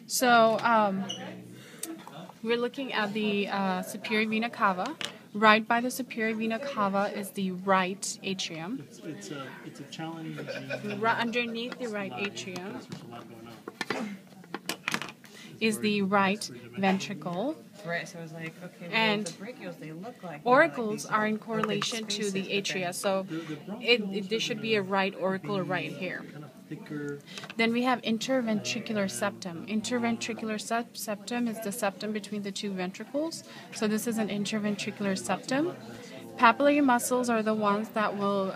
So we're looking at the superior vena cava. Right by the superior vena cava is the right atrium. It's a challenge. Right underneath the right atrium is the right ventricle. Right, so I was like, okay, well, And the brachials, they look like auricles are in correlation to the atria, so there should be a right auricle right here. Then we have interventricular septum. Interventricular septum is the septum between the two ventricles. So this is an interventricular septum. Papillary muscles are the ones that will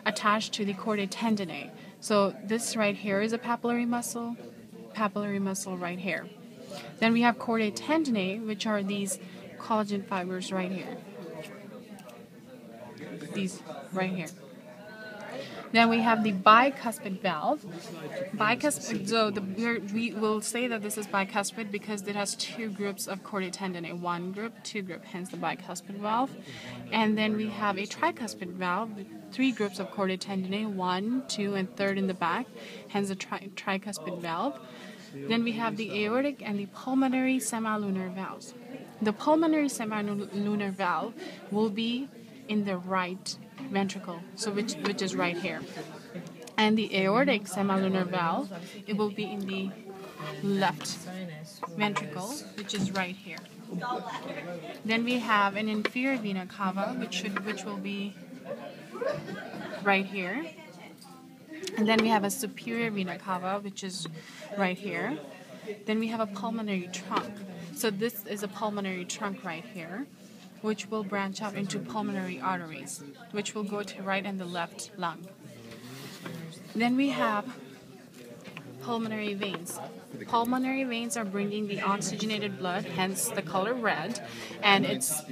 attach to the chordae tendineae. So this right here is a papillary muscle right here. Then we have chordae tendineae, which are these collagen fibers right here. These right here. Then we have the bicuspid valve. Bicuspid, so we will say that this is bicuspid because it has two groups of chordae tendineae. One group, two group, hence the bicuspid valve. And then we have a tricuspid valve with three groups of chordae tendineae, 1, 2, and 3rd in the back, hence the tricuspid valve. Then we have the aortic and the pulmonary semilunar valves. The pulmonary semilunar valve will be in the right ventricle, so which is right here. And the aortic semilunar valve, it will be in the left ventricle, which is right here. Then we have an inferior vena cava, which will be right here. And then we have a superior vena cava, which is right here. Then we have a pulmonary trunk. So this is a pulmonary trunk right here, which will branch out into pulmonary arteries, which will go to right and the left lung. Then we have pulmonary veins. Pulmonary veins are bringing the oxygenated blood, hence the color red, and it's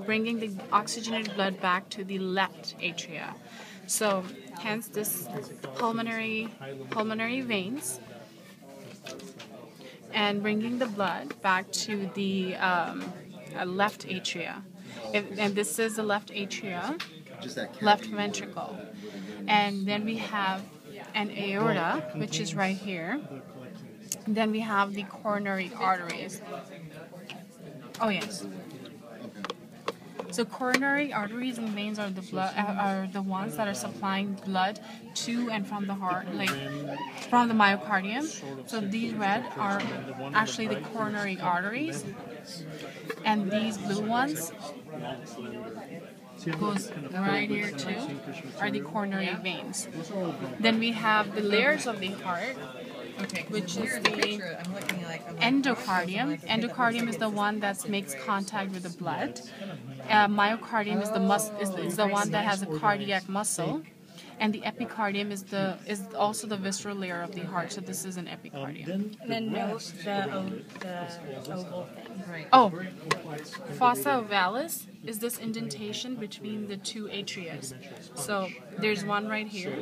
bringing the oxygenated blood back to the left atria. So hence this pulmonary veins and bringing the blood back to the left atria. And this is the left atria, left ventricle. And then we have an aorta, which is right here. And then we have the coronary arteries. Oh yes. So coronary arteries and veins are the ones that are supplying blood to and from the heart, like from the myocardium. So these red are actually the coronary arteries, and these blue ones goes right here too are the coronary veins. Then we have the layers of the heart, which is the endocardium. Endocardium is the one that makes contact with the blood. Myocardium is the one that has a cardiac muscle, and the epicardium is also the visceral layer of the heart. So this is an epicardium. And then note the oval thing. Right. Oh, fossa ovalis is this indentation between the two atria. So there's one right here,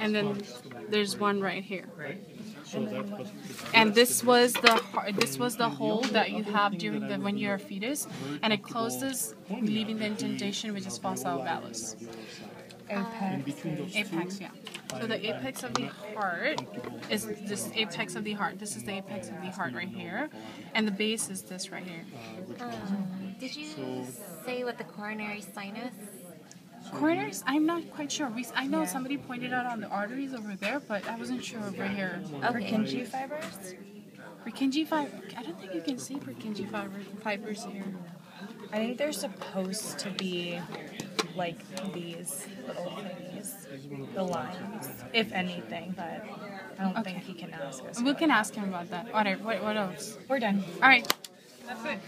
and then there's one right here. And this was the hole that you have during when you're a fetus, and it closes, leaving the indentation, which is fossa ovalis. Apex, yeah. So the apex of the heart is this apex of the heart. This is the apex of the heart right here, and the base is this right here. Did you say what the coronary sinus? Coronaries? I'm not quite sure. I know somebody pointed out on the arteries over there, but I wasn't sure over here. Purkinje fibers? Purkinje fiber? I don't think you can see Purkinje fibers here. I think they're supposed to be like these little thingies, the lines, if anything, but I don't think he can ask us. We can ask him about that. All right, what else? We're done. All right. That's it.